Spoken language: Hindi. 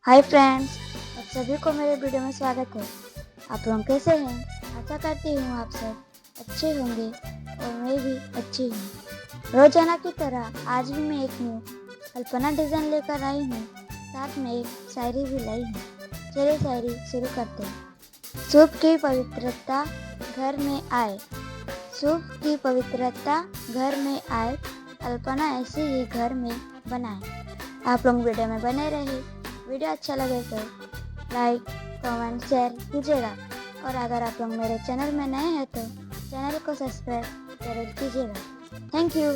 हाय फ्रेंड्स, आप सभी को मेरे वीडियो में स्वागत है। आप लोग कैसे हैं? आशा करती हूँ आप सब अच्छे होंगे और मैं भी अच्छी हूँ। रोजाना की तरह आज भी मैं एक न्यू अल्पना डिज़ाइन लेकर आई हूँ। साथ में एक शायरी भी लाई हूँ। चलिए शायरी शुरू करते हैं। शुभ की पवित्रता घर में आए, शुभ की पवित्रता घर में आए, अल्पना ऐसे ही घर में बनाए। आप लोग वीडियो में बने रहे। वीडियो अच्छा लगे तो लाइक, कमेंट, शेयर कीजिएगा और अगर आप लोग मेरे चैनल में नए हैं तो चैनल को सब्सक्राइब जरूर कीजिएगा। Thank you.